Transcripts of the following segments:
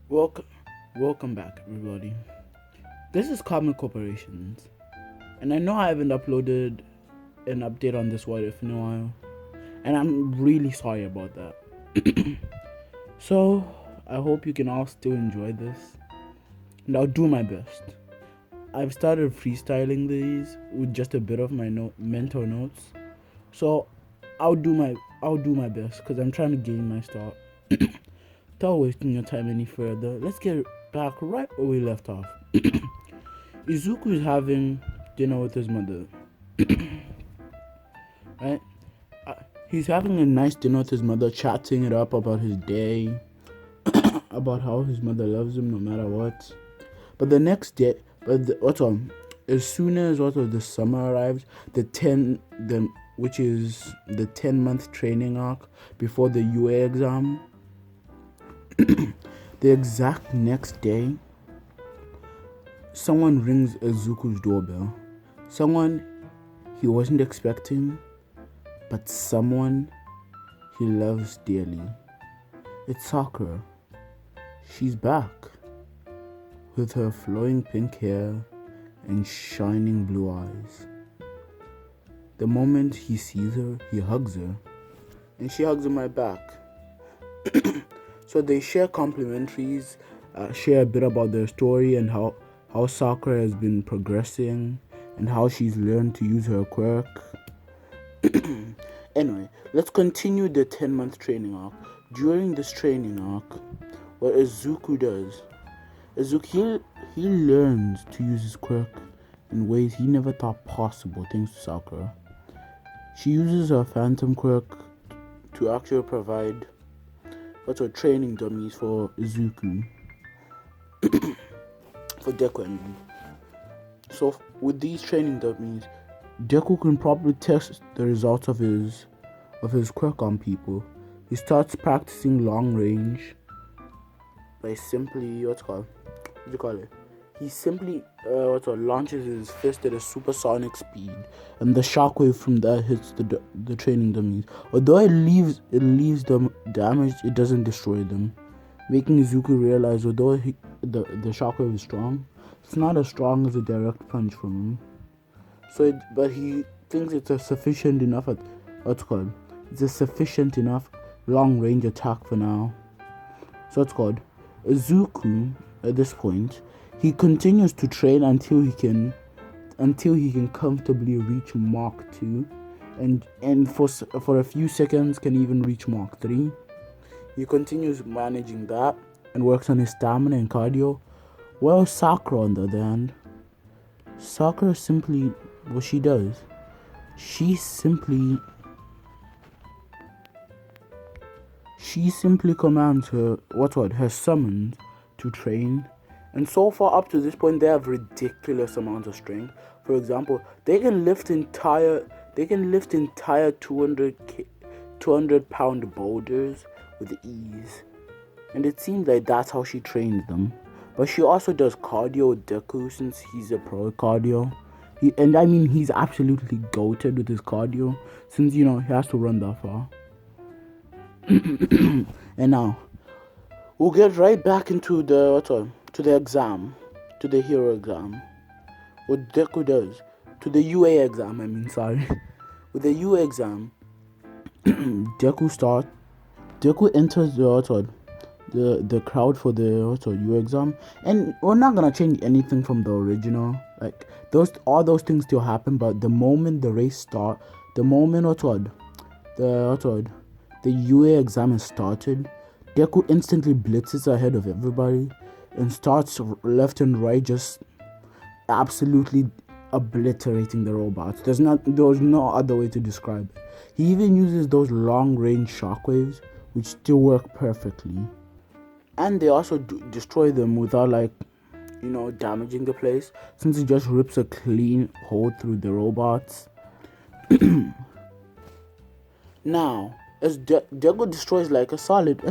Welcome, welcome back, everybody. This is Common Corporations, and I know I haven't uploaded an update on this What If in a while, and I'm really sorry about that. So, I hope you can all still enjoy this, and I'll do my best. I've started freestyling these with just a bit of my mental notes, so I'll do my best because I'm trying to gain my start. Without wasting your time any further, let's get back right where we left off. Izuku is having dinner with his mother, right? He's having a nice dinner with his mother, chatting it up about his day, about how his mother loves him no matter what. But the next day, as soon as the summer arrives, which is the 10-month training arc before the UA exam, the exact next day, someone rings Izuku's doorbell. Someone he wasn't expecting, but someone he loves dearly. It's Sakura. She's back, with her flowing pink hair and shining blue eyes. The moment he sees her, he hugs her, and she hugs him right back. So they share complimentaries, share a bit about their story and how Sakura has been progressing and how she's learned to use her quirk. Anyway, let's continue the 10-month training arc. During this training arc, what Izuku does, he learns to use his quirk in ways he never thought possible thanks to Sakura. She uses her phantom quirk to actually provide training dummies for Izuku. For Deku, I mean. So with these training dummies, Deku can probably test the results of his quirk on people. He starts practicing long range by simply he simply launches his fist at a supersonic speed, and the shockwave from that hits the training dummies. Although it leaves them damaged, it doesn't destroy them, making Izuku realize although the shockwave is strong, it's not as strong as a direct punch from him. But he thinks it's a sufficient enough it's a sufficient enough long range attack for now. So Izuku at this point, he continues to train until he can comfortably reach Mach 2, and for a few seconds can even reach Mach 3. He continues managing that and works on his stamina and cardio. Well, Sakura, on the other hand, Sakura simply, what she does, she simply commands her summons to train, and so far up to this point they have ridiculous amounts of strength. For example, they can lift entire 200-pound boulders with ease, and it seems like that's how she trains them. But she also does cardio with Deku since he's a pro cardio. He's absolutely goated with his cardio since he has to run that far. And now we'll get right back into the exam, to the hero exam. What Deku does to the UA exam. With the UA exam, Deku enters the crowd for the UA exam, and we're not gonna change anything from the original. Like all those things still happen, but the moment the race starts, the moment the UA exam is started, Deku instantly blitzes ahead of everybody and starts left and right, just absolutely obliterating the robots. There's no other way to describe it. He even uses those long range shockwaves, which still work perfectly, and they also destroy them without damaging the place, since he just rips a clean hole through the robots. Now, as Deku destroys like a solid,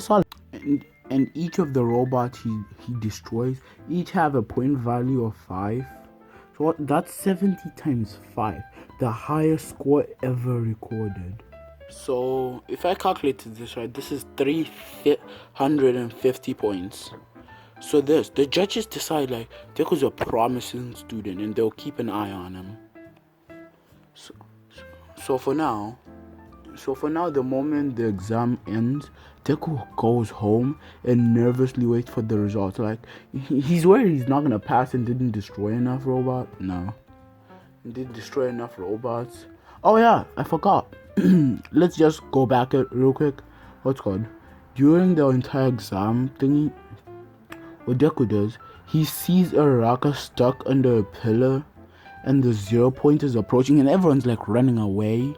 and each of the robots he destroys each have a point value of 5. So that's 70 times 5, the highest score ever recorded. So if I calculated this right, this is 350 points. So the judges decide like Deku's a promising student and they'll keep an eye on him. So, so for now, the moment the exam ends, Deku goes home and nervously waits for the results. Like he's worried he's not gonna pass and didn't destroy enough robots. No, he didn't destroy enough robots. Oh yeah, I forgot. Let's just go back real quick. What's called? During the entire exam thingy, what Deku does, he sees Araka stuck under a pillar, and the 0 point is approaching, and everyone's like running away.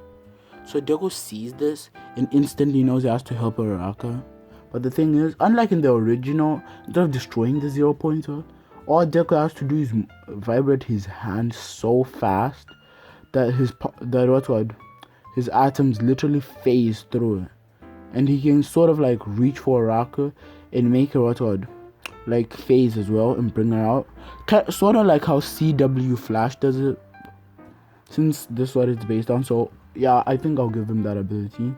So Deku sees this and instantly knows he has to help Araka. But the thing is, unlike in the original, instead of destroying the 0 pointer, all Deku has to do is vibrate his hand so fast that his atoms literally phase through it, and he can sort of like reach for Araka and make her like phase as well and bring her out, sort of like how CW Flash does it, since this is what it's based on. So yeah, I think I'll give him that ability.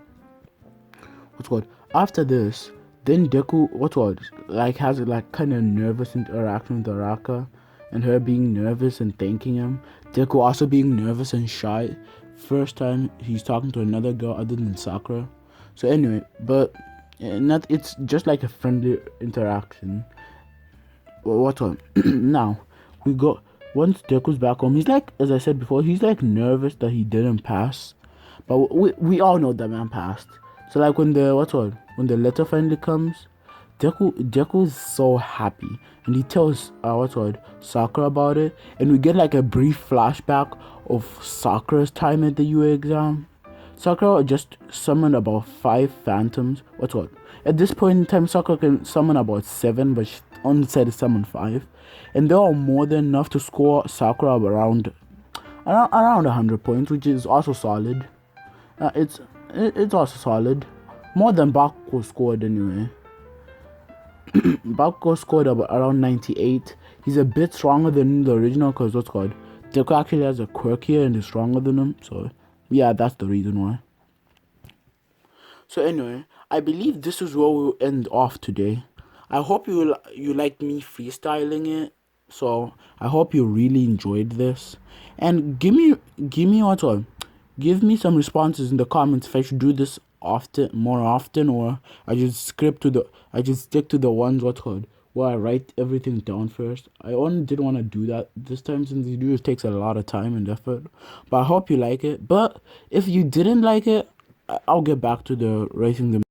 After this, then Deku has like kind of nervous interaction with Araka, and her being nervous and thanking him. Deku also being nervous and shy. First time he's talking to another girl other than Sakura. So anyway, but it's just like a friendly interaction. Now we go. Once Deku's back home, he's like, as I said before, he's like nervous that he didn't pass, but we all know that man passed. So like when the letter finally comes, Deku's so happy, and he tells Sakura about it, and we get like a brief flashback of Sakura's time at the UA exam. Sakura just summoned about 5 phantoms. At this point in time, Sakura can summon about 7, but she only said to summon 5, and they are more than enough to score Sakura around 100 points, which is also solid. It's also solid, more than Bakugo scored anyway. Bakugo scored around 98. He's a bit stronger than the original because Deku actually has a quirk here and is stronger than him. So yeah, that's the reason why. So anyway, I believe this is where we'll end off today. I hope you liked me freestyling it. So I hope you really enjoyed this, and give me some responses in the comments if I should do this more often, or I just stick to the ones where I write everything down first. I only didn't want to do that this time since the video takes a lot of time and effort. But I hope you like it. But if you didn't like it, I'll get back to the writing them.